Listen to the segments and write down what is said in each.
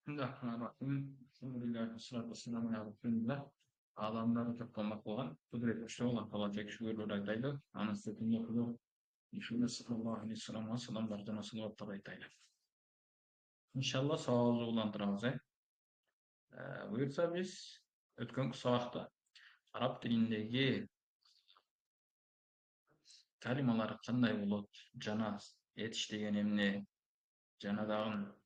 Bismillahirrahmanirrahim. Alhamdulillah, salatu wassalamu ala Resulillah. Adamları toplamak olan kudret işte olan kalacak şükürler aytaylı. Anasını yapılı. Düşünü sallallahu aleyhi ve sellem selamlardan salavatlar aytaylı. İnşallah sağlığı ulantırabız. Buyursa biz ötken sabahta Arap dilindeki kalimalar kanday bulup cana yetiştiğen emni cana dağın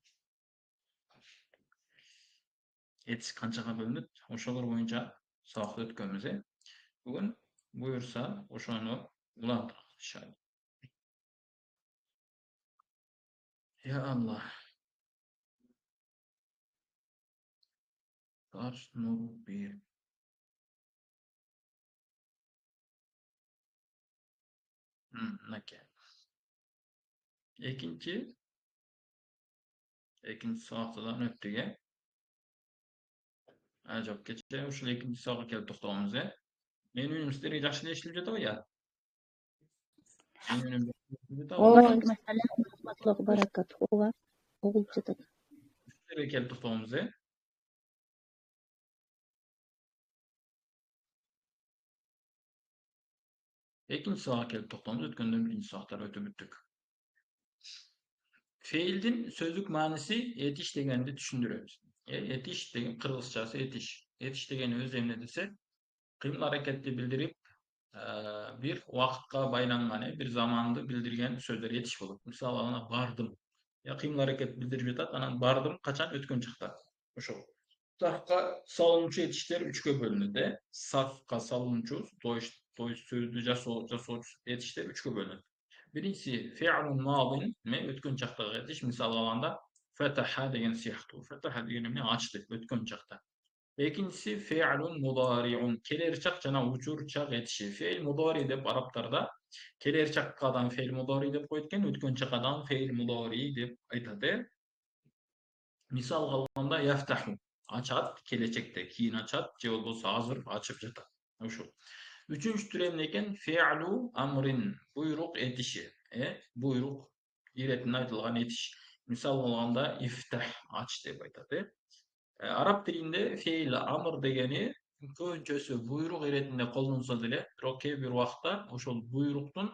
etiş kançaga bölünüp oşolar boyunca sabahta ötkönümüze. Bugün buyursa oşonu ulantırabız inşallah. Ya Allah. Kar nur bir. Nake. İkinci sahtadan öttüge. Acaba geçe uşul ikinci saha kelip toxtagymyz. Meni önümüzde yaxşı işlep jataba ya. Meni önümde Waalaikum assalam warahmatullahi wabarakatuh. Oğul çıtı. kelip toxtagymyz. İkinci saha kelip toxtagymyz. Ötkenden birinci sahalar ötüp büttük. Feildin sözlük manisi etiş degendi düşündürüyoruz. Etiş degen kırgızçası etiş. Etiş degeni öz emredilse kıyımlı hareketli bildirip bir vakıtga baylangan, bir zamanды bildirgen sözler yetiş bolup. Misal ana bardım. Ya kıyımlı hareket bildirip jatat, anan bardım kaçan ötkөн çakta. Ошол. Safka salınçı yetişler üçkö bölünüdü. Safka salınçı, doyuş sözlü jasooç yetişler üçkö bölünüdü. Birincisi fi'lun madin, ötkön çakta yetiş. Misal alanda fetaha degen siyahtı. Fetaha degen açtı ötkön çakta. İkincisi fi'lun mudari'un. Kelerçak jana uçurçak etişi. Fi'l mudari dep Araplarda kelerçakkadan fi'l mudari dep koyutken, ötkönçakadan fi'l mudari dep aytады. Misal alganda yaftahu. Açat, kelecekte kiyin açat, je bolboso azыр açıp jatat. Ошол. Üçüncü tür emneken fi'lu amrin. Buyruk etişi. Buyruk iretinde aytılgan etiş. Misal alganda iftah, aç dep aytады. Arap dilinde fiil amr degeni köňçesi buyruk iretinde kollansa dile, bирок bir wagtda oşol buyruktun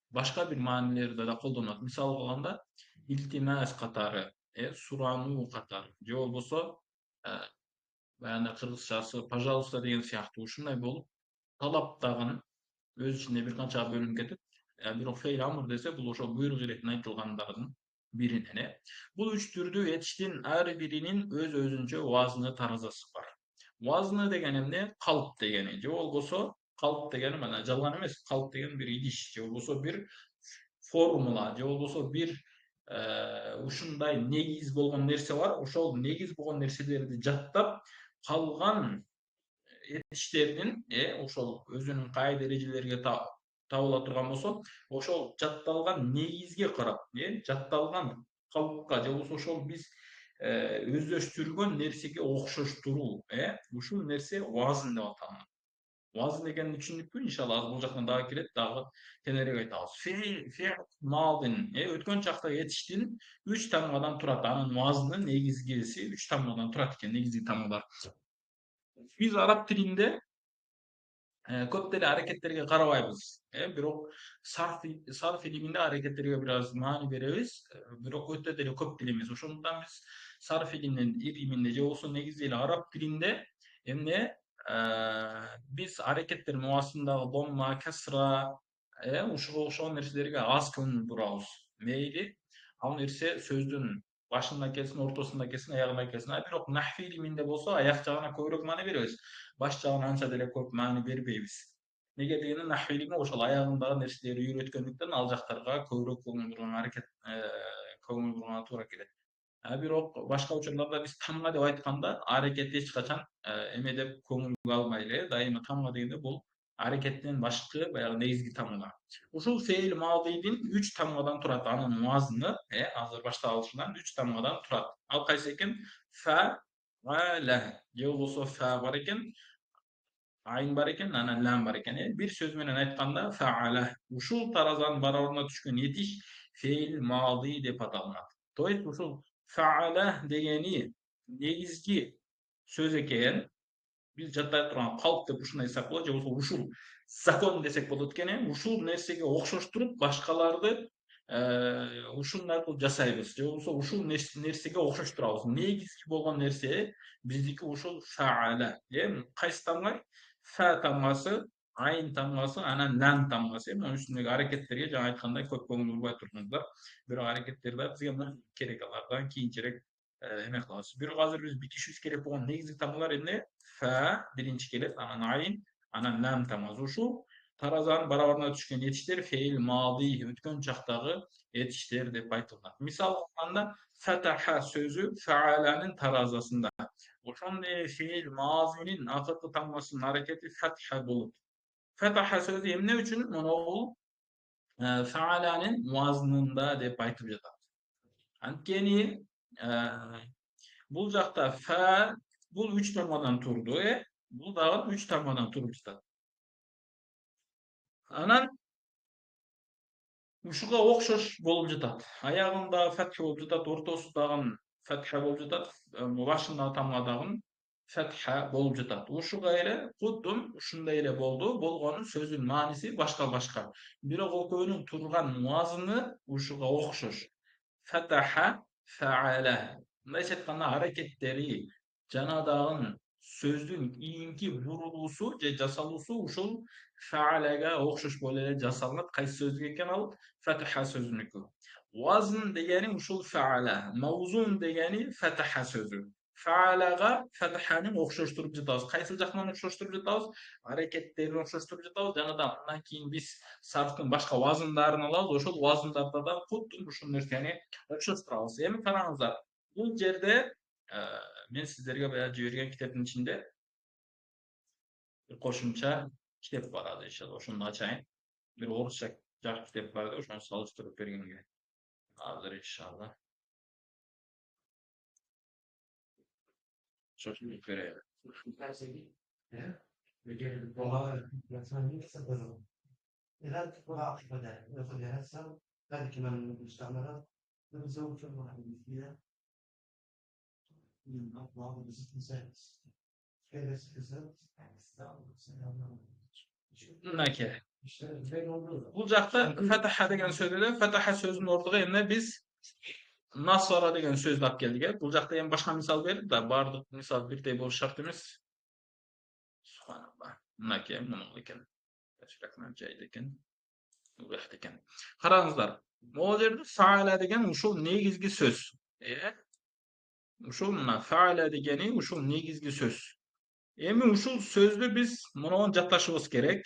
başka bir manilerinde de kollanat. Misal alganda iltimas katары, suranуу katары, же болбосо баягы кыргызчасы пожалуйста деген сыяктуу ушундай болуп, талаптагын өз ичинде бир канча бөлүнүп кетет. Бирок фейл амр десе, бул ошо буйрук иретинде айтылгандардын биринен. Бул үч түрдүү этиштин ар биринин өз өзүнчө вазны таразасы бар. Вазны деген эмне? Калп дегени. Же болбосо калп дегени мына жалган эмес, калп деген бир идиш, же болбосо бир формула, же болбосо бир ушундай негиз болгон нерсе бар. Ошол негиз болгон нерселерди жаттап калган этиштердин ошол өзүнүн кайда эрежелерге табыла турган болсо, ошол жатталган негизге карап, жатталган калпка, же болбосо ошол биз өздөштүргөн нерсеге окшоштуруу, ушул нерсе вазн деп аталат. Вазн дегенди түшүндүкпү? Иншалла азыр бул жактан дагы келет, дагы кененирээк айтабыз. Фе'л мадин, өткөн чактагы этиштин 3 тамгадан турат. Анын вазны негизгиси 3 тамгадан турат экен, негизги тамгалар. Биз араб тилинде көп деле аракеттерге карабайбыз. Бирок сарф илиминде аракеттерге бир аз маани беребиз. Бирок өтө деле көп деле эмес. Ошондуктан биз сарф илиминде же болбосо негизи эле араб тилинде эмне биз аракеттер муасындагы домма, касра, ушуга окшогон нерселерге аз көңүл бурабыз. Мейли ал нерсе сөздүн башында келсин, ортосунда келсин, аягында келсин. Бирок нахв илиминде болсо аяк жагына көбүрөөк маани беребиз. Баш жагына анча деле көп маани бербейбиз. Неге дегенде нахв илими ошол аягындагы нерселерди үйрөткөндүктөн ал жактарга көбүрөөк көңүл бурган аракет, көңүл бурганга туура келет. Бирок башка учурларда биз тамга деп айтканда аракет эч качан эме деп көңүлгө албай эле, дайыма тамга дегенде бул аракеттен башкы баягы негизги тамга. Ушул фе'л мадийдин 3 тамгадан турат. Анын вазны, азыр башталышынан 3 тамгадан турат. Ал кайсы экен? Фа ва ла. Же болбосо фа бар экен, айн бар экен, анан лам бар экен. Бир сөз менен айтканда фаала. Ушул таразанын барабарына түшкөн этиш фе'л мадий деп аталат. То есть ушул Faala degeni negizgi söz eken. Biz жаттай турган калп деп ушуну айтсак болот, же болбосо ушул закон десек болот экен. Ушул нерсеге окшоштуруп башкаларды ушул аркылуу жасайбыз, же болбосо ушул нерсеге окшоштурабыз. Негизги болгон нерсе биздики ушул фаала. Кайсы тамга? Фа тамгасы, айын тамгасы, анан лам тамгасы. Мына үстүндөгү аракеттерге жаңа айткандай көп көңүл бурбай туруңуздар. Бирок аракеттер да бизге мына керек, алардан кийинчерээк эме кылабыз. Бирок азыр биз бүтүшүбүз керек болгон негизги тамгалар эмне? Фа биринчи келет, анан айын, анан лам тамгасы. Ушул таразанын барабарына түшкөн этиштер феил мади өткөн чактагы этиштер деп айтылат. Мисал алганда фатаха сөзү фааланын таразасында. Ошондой феил мазинин акыркы тамгасынын аракети фатха болот. Фатаха сөзү эмне үчүн? Моногул фааланын муазынында деп айтып жатат. Анткени бул жакта фа бул 3 тамгадан турду, бул дагы 3 тамгадан туруп жатат. Анан ушуга окшош болуп жатат. Аягында фатха болуп жатат, ортосу дагы фатха болуп жатат, башындагы тамга дагы фатха болуп жатат. Ушуга эле куддум ушундай эле болду. Болгону сөзүнүн мааниси башка. Бирок экөөнүн турган муазыны ушуга окшош. Фатаха, фаала. Мындайча айтканда аракеттери жана дагы сөздүн кийинки бурулуусу же жасалуусу ушул фаалага окшош болуп эле жасалат. Кайсы сөздүк экен ал? Фатаха сөзүнүкү. Вазн дегени ушул фаала, маузун дегени фатаха сөзү. Фаалага фатаханы окшоштуруп жатабыз. Кайсы жактан окшоштуруп жатабыз? Аракеттерин окшоштуруп жатабыз. Жана да мындан кийин биз сарфтын башка вазындарын алабыз. Ошол вазындарда да куддум ушул нерсени окшоштурабыз. Эми караңыздар. Бул жерде мен сиздерге баягы жиберген китептин ичинде бир кошумча китеп бар азыр иншалла. Ошону ачайын. Бир орусча жакшы китеп бар да, ошону салыштырып бергенге. Азыр иншалла. Şaşırıp göre. Nake. Bu жакта фатаха деген сөзүдө фатаха сөзүнүн ордуга эмне биз насара деген сөздү алып келдик. Бул жакта эми башка мисал бердик да, баардык мисал бирдей болуш шарт эмес. Субханалла. Мынакей муну экен. Жакман жайда экен. Уяхта экен. Караңыздар. Могул жерде фаала деген ушул негизги сөз. Ушул мына фаала дегени ушул негизги сөз. Эми ушул сөздү биз мунун жатташыбыз керек.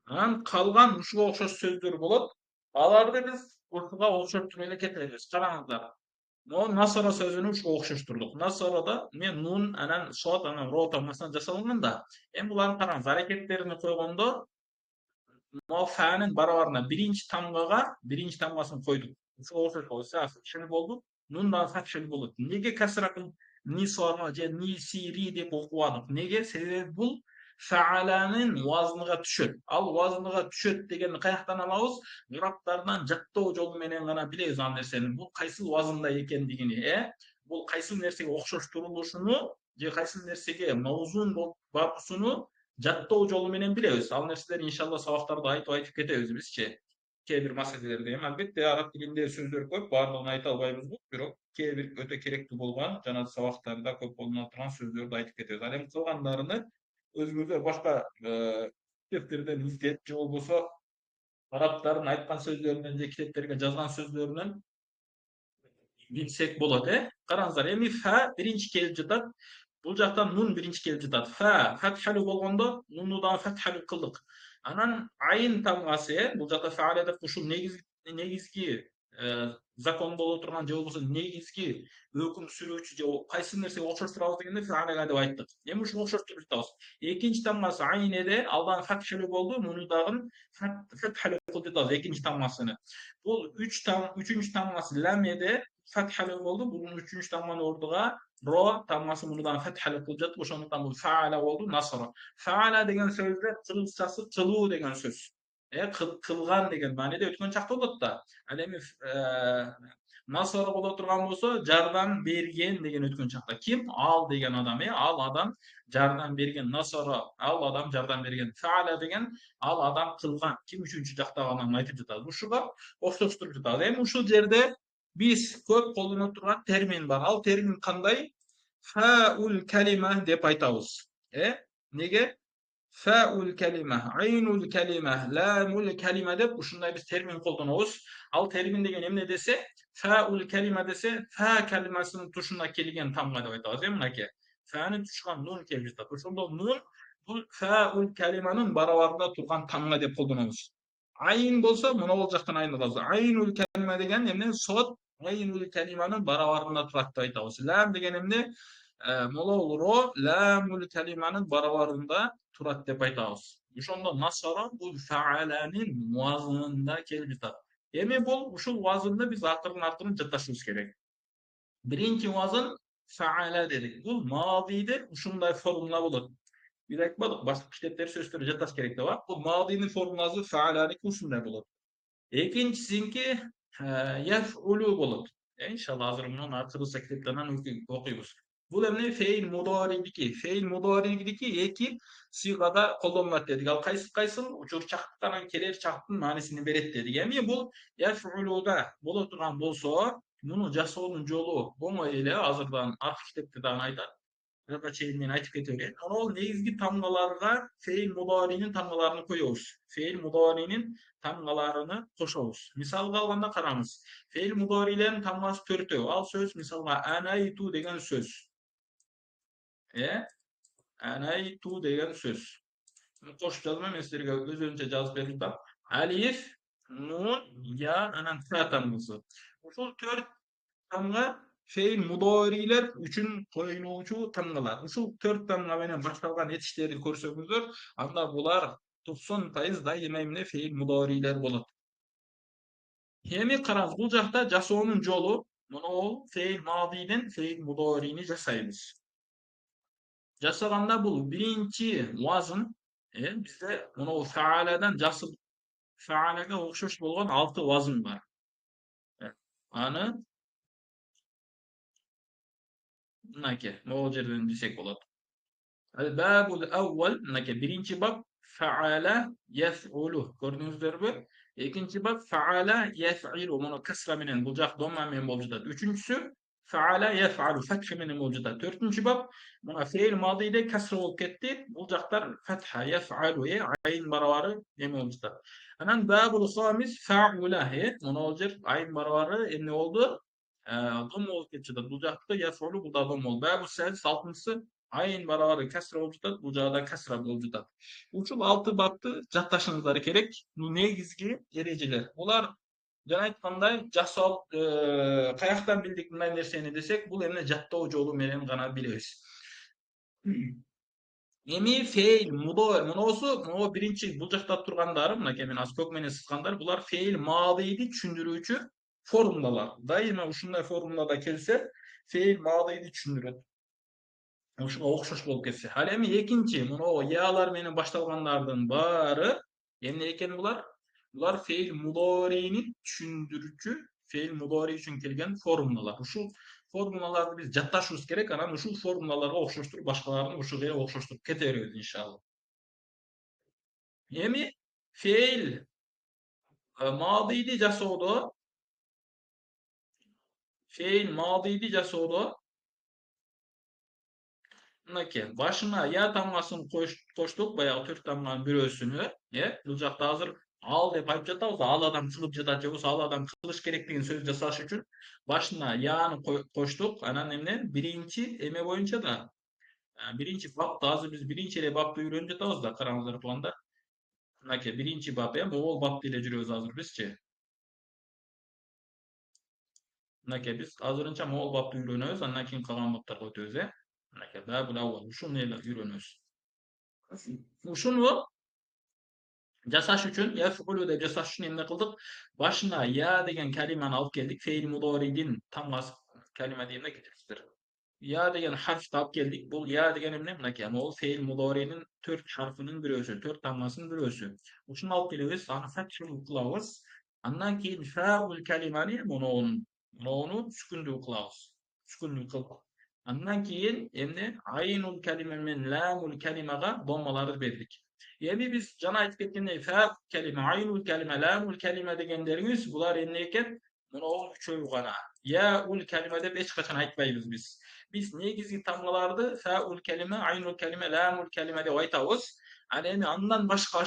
Анан калган ушуга окшош сөздөр болот. Аларды биз ушуга окшоштуруп эле кетебиз. Караңыздар. Могу насара сөзүнү ушуга окшоштурдук. Насарада мен нун, анан сот, анан ро тамгасынан жасалган да. Эми булардын караңыз, аракеттерине койгондо могу фанын барабарына биринчи тамгасын койдук. Ушуга окшош болсо, фатхали болду. Нун да фатхали болот. Неге касра кылып нисара же нисири деп окубадык? Неге? Себеби бул фааланын вазныга түшөт. Ал вазныга түшөт дегенди каяктан алабыз? Арабтардан жаттоо жолу менен гана билебиз ал нерсени. Бул кайсыл вазында экендигини, бул кайсыл нерсеге окшоштурулушуну же кайсыл нерсеге маузун болуп баруусуну жаттоо жолу менен билебиз. Ал нерселерди иншалла сабактарда айтып кетебиз бизчи. Кээ бир маселелерди. Албетте араб тилинде сөздөр көп, баардыгын айта албайбыз, бирок кээ бир өтө керектүү болгон жана сабактарда көп колдонула турган сөздөрдү айтып кетебиз. Ал эми калгандарыны өзүңүздөр башка китептерден издеп же болбосо арабтардын айткан сөздөрүнөн же китептерге жазган сөздөрүнөн билсек болот, Караңыздар, эми фа биринчи келип жатат. Бул жактан нун биринчи келип жатат. Фа фатхалу болгондо нунну дагы фатхалу кылдык. Анан айын тамгасы, бул жакта фаала деп ушул негизги закон боло турган же болбосо негизги өкүм сүрүүчү же кайсы нерсеге окшоштурабыз дегенде фаалага деп айттык. Эми ушуну окшоштуруп жатабыз. Экинчи тамгасы айын эде, алдан фатхалу болду, муну дагы фатхалу кылып жатабыз экинчи тамгасыны. Бул үчүнчү тамгасы лам эде, фатхалу болду, бунун үчүнчү тамганын ордуга ро тамгасы муну дагы фатхалу кылып жатып, ошондуктан бул фаала болду, насара. Фаала деген сөздө кыргызчасы кылуу деген сөз. Кылган деген мааниде өткөн чакта болот да. Ал эми Nasara bola turgan bolsa jardam bergen деген өткөн чакта. Kim? Al деген адам, Al адам жардам берген. Насара al адам жардам берген. Фаала деген al адам кылган. Kim үчүнчү жактагы адамды айтып жатат. Ушуга октоштуруп жатабыз. Эми ушул жерде биз көп колдоно турган термин бар. Ал термин кандай? Фаул калима деп айтабыз. Неге? Fa'ul kelime, aynul kelime, lamul kelime dep ушундай биз термин колдонобуз. Ал термин деген эмне десе, fa'ul kelime dese, fa kelimesinin tuşuna kelген тамга деп айтабыз, мынакей. Fa'нын тушкан нун келип жатат. Ошондо нун бул fa'ul kelimenin барабарында турган тамга деп колдонобуз. Айн болсо, мына бул жактан айн алабыз. Айнул kelime деген эмне? Сот айнул kelименин барабарында турат деп айтабыз. Лам деген эмне? Mola ro lamul kelimenin barabarında turat dep aytabız. Ошондо насара бул фааланын муазынында келип жатат. Эми бул ушул вазынды биз акырын жатташыбыз керек. Биринчи вазын фаала дедик. Бул мадийде ушундай формула болот. Биз айтпадык, башка китептер сөздөрдү жатташ керек деп, бул мадийнин формуласы фааланыкы ушундай болот. Экинчисинки яфулу болот. Иншалла азыр мунун акыркы китептеринен окуйбуз. Бул эмне? Фейл мудоридики. Фейл мудоридики эки сыйгада колдонулат дедик. Ал кайсыл учур чактан келер чактын маанисин берет дедик. Эми бул яфулуда боло турган болсо, муну жасоонун жолу оңой эле. Азырдан аркы китепте дагы айтат. Жака чейин мен айтып кете берейин. Ал негизги тамгаларга фейл мудоринин тамгаларын коебуз. Фейл мудоринин тамгаларını кошобуз. Мисалга алганда караңыз. Фейл мудорилердин тамгасы төртөө. Ал сөз мисалга анайту деген сөз. Анайту деген сөз. Кошуп жазма, мен силерге өзүнчө жазып берип жатам. Алиф, нун, я, анан фа тамгасы. Ушул төрт тамга фейл мудорилер үчүн коюлуучу тамгалар. Ушул төрт тамга менен башталган этиштерди көрсөңүздөр, анда булар 90% дайыма эмне фейл мудорилер болот. Эми караңыз, бул жакта жасоонун жолу, мына фейл мадийден фейл мудорини жасайбыз. Жасаганда бул биринчи вазын, бизде мына фааладан жасып фаалага окшош болгон 6 вазын бар. Аны мынакей, могул жерден билсек болот. Al-babul awwal, mынакей birinci bab faala yef'ulu. Gördüңүздөрбү? Экинчи баб faala yef'ilu. Муну касра менен, бул жак домма менен болуп жатат. Үчүнчүсү faala yef'alu, фатха менен болуп жатат. Төртүнчү баб мына фейл мадийде касра болуп кетти. Бул жактар фатха yef'alu, айын барабары эме болуп жатат. Анан babul khamis fa'ula. Мына жер айын барабары эмне болду? Дом болуп кетип жатат. Бул жакта yef'ulu, бул да дом болду. Babul sadis, алтынчысы айын барабары касра болуп жатат, бул жагда касра болуп жатат. Ушул 6 бапты жатташыңыздар керек. Бул негизги эрежелер. Булар жана айткандай жасоо каяктан билдик мындай нерсени десек, бул эмне жаттоо жолу менен гана билебиз. Эми фейл мудор, мына биринчи бул жакта тургандары, мынакей мен аз көк менен сызгандар, булар фейл мадийди түшүндүрүүчү формулалар. Дайыма ушундай формулада келсе, фейл мадийди түшүндүрөт. Ушуга окшош болуп кетсе. Ал эми экинчи, мына ялар менен башталгандардын баары эмне экен булар? Булар фейл мудоринин түшүндүрүүчү, фейл мудори үчүн келген формулалар. Ушул формулаларды биз жатташыбыз керек, анан ушул формулаларга окшоштуруп башкаларын ушул эле окшоштуруп кете беребиз иншалла. Эми фейл мадийди жасоодо, мынакей башына я тамгасын коштук, баягы төрт тамганын бирөөсүнө, бул жакта азыр ал деп айтып жатабыз, ал адам кылып жатат же болбосо ал адам кылыш керек деген сөз жасаш үчүн башына яны коштук. Анан эмне? Биринчи эме боюнча да, биринчи бапты азыр биз биринчи эле бапты үйрөнүп жатабыз да, караңыздар туугандар. Мынакей биринчи бап, могул бапты эле жүрөбүз азыр бизчи. Мынакей биз азырынча могул бапты үйрөнөбүз, андан кийин калган баптарга өтөбүз, Мынакей бабул аввал, ушуну эле үйрөнөбүз. Ушуну жасаш үчүн, яфулу деп жасаш үчүн эмне кылдык? Башына я деген калиманы алып келдик. Фейл мудоридин тамгасы калима дегенде кетесиздер. Я деген харфты алып келдик. Бул я деген эмне? Мынакей, могул фейл мудоринин 4 харфынын бирөөсү, 4 тамгасынын бирөөсү. Ушуну алып келебиз, аны фатха кылабыз. Андан кийин фаул калиманы, мунун Onu sükündүү kılabız. Sükündүү kılıp. Andan keyin endi aynul kelime men lamul kelimaga dommalарды berdik. Endi biz jana aytıp ketkendey fa kelime, aynul kelime, lamul kelime degenlerimiz bular emne eken? Mınau üçöwü gana. Ya ul kelime dep hiç kaçan aytpayбыз biz. Biz negizgi tamgalarda fa ul kelime, aynul kelime, lamul kelime dep aytabыз. Ana endi andan başka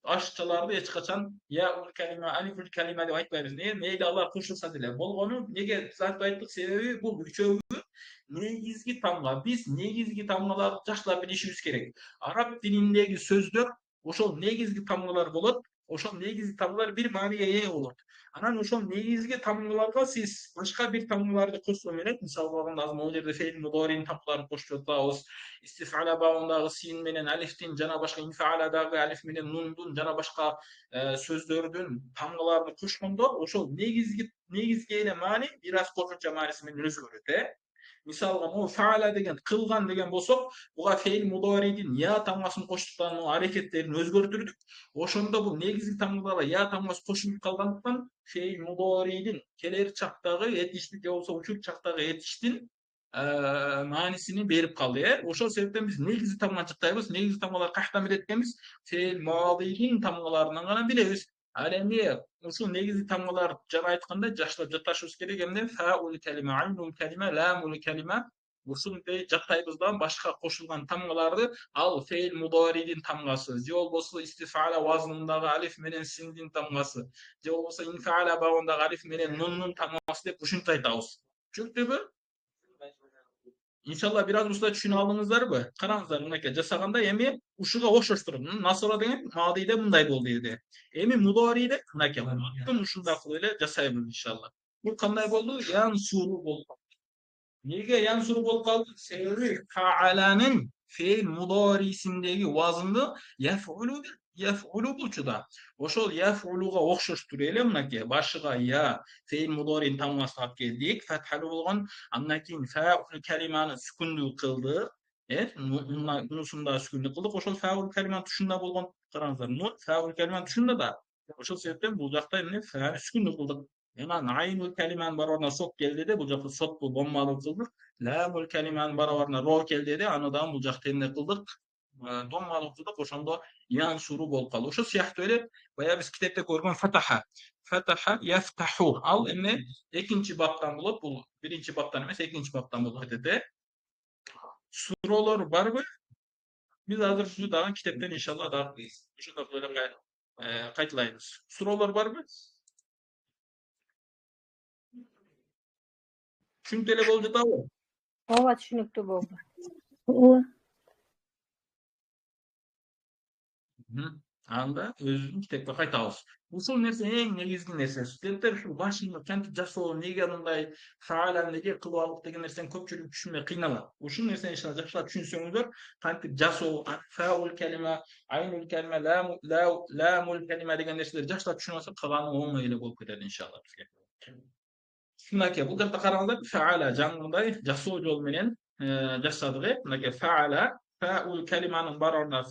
aşçılarda hiç kaçan ya ul kelime, alifül kelime dep aytpayбыз. Niye? Meyli Allah koşulsa dile. Bolgonu nege zat ayttık sebebi bu üçöwü negizgi tamga. Biz negizgi tamgalardı jaktap bilişimiz gerek. Arap dilindeki sözler oşol negizgi tamgalar bolot. Oşol negizgi tamgalar bir manyaya eye bolot. Анан ошол негизги тамгаларга сиз башка бир тамгаларды кошсо менен, мисалы алганда азыр могу жерде фейл мудорин тамгаларын кошуп жатабыз. Истифала бабындагы син менен алифтин жана башка инфааладагы алиф менен нундун жана башка сөздөрдүн тамгаларын кошкондо ошол негизги эле маани бир аз кошумча мааниси менен өзгөрөт, Misalga bu faala degen kılgan degen bolsok, buga feil mudoriyдин ya tamgaсын koştuktan o hareketlerini özgörtürdük. Oşonda bu negizgi tamgalara ya tamgası koşulup kalgandыктан feil mudoriyдин keler çaktagı etişti je bolsa uçur çaktagı etiştin maanisini berip kaldı. Oşol sebepten biz negizgi tamgаны çaktayбыз. Negizgi tamgalar kaytan biletkemiz feil madiyдин tamgalarынан gana bilebиз. Ал эми ушул негизги тамгалар жана айткандай жаштап жатташыбыз керек эмне фаул келиме, айнул келиме, ламул келиме ушундай жаттайбыз да башка кошулган тамгаларды ал фейл мудоридин тамгасы же болбосо истифала вазынындагы алиф менен синдин тамгасы же болбосо инфаала бабындагы алиф менен нуннун тамгасы деп ушинтип айтабыз. Түшүнүктүрбү? İnşallah biraz usta düşünü aldыңыздарбы? Караңыздар, мынакей жасаганда эми ушуга окшоштуруп, насыра деген мадийде мындай болду деди. Эми мудориде мынакей ушундай кылып эле жасайбыз иншалlah. Бул кандай болду? Янсуру болду. Nega yansuru bolup kaldı? Sebebi fa'alanın fiil mudorisindeki vazında yef'ulu bulçuda. Oşol yef'uluga okşoştur ele mınaki. Başıga ya fiil mudorin tammasına ap geldik. Fethalı bolgan andan keyin fa'ul kelimani sükundu kıldı. Nusunda sükundu kıldık. Oşol fa'ul kelimani tuşunda bolgan karanızlar. Fa'ul kelimani tuşunda da. Oşol sebepten bu jakta emne fa'ul sükundu kıldık. Hemen aynul kelimenin barabarına sok geldi de bu jakta sok bu bommalı kıldık. Lamul kelimenin barabarına ro geldi de anadan bu jakta emne kıldık. Dommalı kıldık. Oşonda yansuru bol kaldı. Oşo siyahtı öyle bayağı biz kitapta görgөн fataha. Fataha yaftahu. Al emne ikinci baptan bulup bu birinci baptan emas ikinci baptan bulup dedi. Suralar var mı? Biz hazır şu dağın kitaptan inşallah dağıtmayız. Şu da böyle kayıtlayınız. Suralar var mı? Tushuntirib bo'ldi to'g'ri. Ova tushunukli bo'ldi. Ova. Anda özünün kitapga qaytabыз. Ушул нерсе эң негизги нерсе. Студенттер ушу башында кантип жасоо, неге мындай фаалан неге кылып алдык деген нерсени көпчүлүк түшүнбөй кыйналат. Ушул нерсени иншалла жакшылап түшүнсөңүздөр, кантип жасоо, фаул келима, айнул келима, ламул келима деген нерселерди жакшылап түшүнүп алсак, калганы оңой эле болуп кетет иншалла бизге. Мынакей бул жакта караңыздар, фаала жаңгындай жасоо жол менен жасадык. Мынакей фаала, фаул келиманын барабарына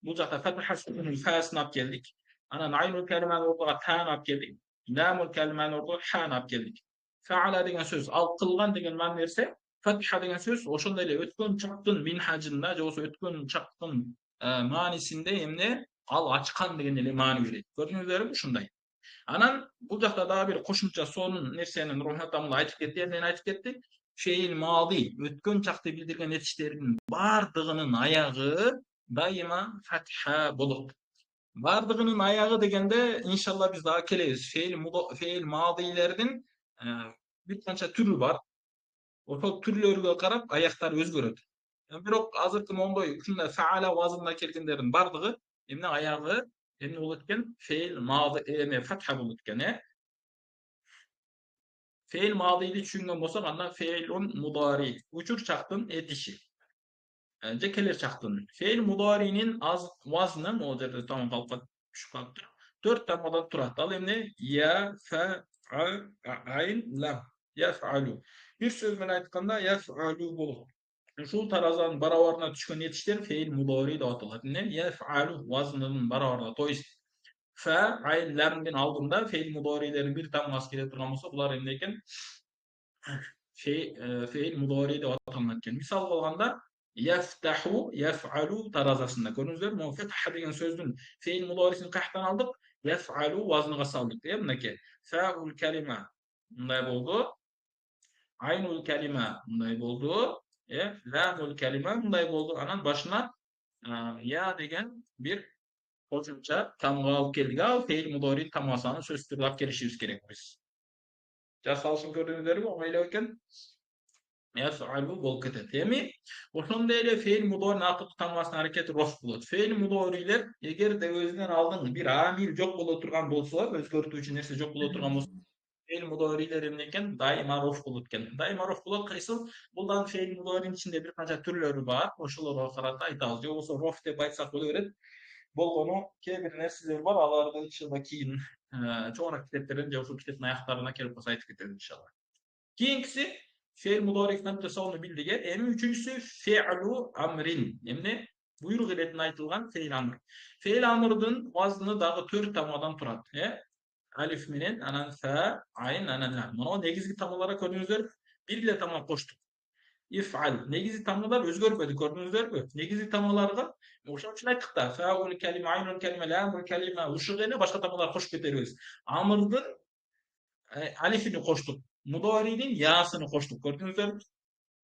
бул жакта фатха сүкүнүн фасын алып келдик. Анан айнул келиманын ордуна тааны алып келдик. Ламул келиманын ордуна хааны алып келдик. Фаала деген сөз ал кылган деген нерсе, фатха деген сөз ошондой эле өткөн чактын минхажында же болбосо өткөн чактын маанисинде эмне ал ачкан деген эле маани берет. Көрдүңүздөрбү ушундай. Анан бул жакта дагы бир кошумча сонун нерсенин рухатамда айтып кетти, эмнени айтып кетти? Фейл мади, өткөн чакты билдирген этиштердин бардыгынын аягы дайыма фатха болот. Бардыгынын аягы дегенде иншалла биз дагы келебиз. Фейл мадилердин бир канча түрү бар. Ошол түрлөргө карап аяктары өзгөрөт. Бирок азыркы мондой ушундай фаала вазында келгендердин бардыгы эмне аягы эмне болот экен? Feil madı эме фатха болот экен, Feil madiydi түшүнгөн болсок, анда feilun mudari, учур чактын этиши. Же келер чактын. Feil mudarinin az вазны могу жерде тамам калып түшүп калыптыр. 4 тамгадан турат. Ал эмне? Я, фа, айн, лам. Яфалу. Бир сөз менен айтканда яфалу болот. Ушул таразанын барабарына түшкөн этиштер feil mudari деп аталат. Эмне? Яфалу вазнынын барабарына. То есть fa, ayn, lamdin aldında fe'il mudorilerin bir tamgası kele turgan bolsa, bular emne eken? Fe'il mudori dep atalınat eken. Misal bolganda yaftahu, yaf'alu tarazasında. Görüңүздөр, mo fetha degen sözdүn fe'il mudorисин kayaktan aldık, yaf'alu waznyga saldık. Ya mınake. Fa'ul kalima mындай boldu. Aynul kelime mınдай boldu. Lamul kelime mınдай boldu. Anan başına ya degen bir qo'shimcha tamg'a olib keldik. Al fe'il mudori tamg'asini so'z turlab kelishimiz kerak biz. Jasalышын көрдүңүздөрбү? Оңойлоо экен. Yef'alu bolip ketет. Эми ошондой эле fe'il mudori'nin акыркы тамгасынын аракети роф болот. Fe'il mudori'лер эгерде өзүнөн алдын bir amil жок боло турган болсо, өзгөртүүчү нерсе жок боло турган болсо, fe'il mudori'лер эмне экен? Дайыма роф болот экен. Дайыма роф болот. Кайсыл? Булдан fe'il mudori'нин ичинде бир канча түрлөрү бар. Ошолорго карата айтабыз. Же болбосо роф деп айтсак боло берет. Болгону кээ бир нерселер бар. Аларды иншалла кийин чоңураак китептерден же ушул китептин аяктарына келип калса айтып кетебиз иншалла. Keyingisi fe'l mudari tasavvunu bildik. Emin üçüncüsü fe'lu amrin. Emne buyruk iletine aytılgan fe'l amr. Fe'l amr'dın vaznı dağı 4 tamadan turat. Alif minen, anan fa, ayn, anan lam. Mana negizgi tamalara koydunuzlar. Bir ile tamam koştuk. İf'al. Negizgi tamalar özgörmedi gördünüzler mi? Negizgi tamalarga oşun için ayttık da fa'ul kelime, aynul kelime, lamul kelime, uşu gene başka tamalar koşup geteriyoruz. Amr'dın alifini koştuk. Mudari'nin yasını koştuk. Gördünüzler mi?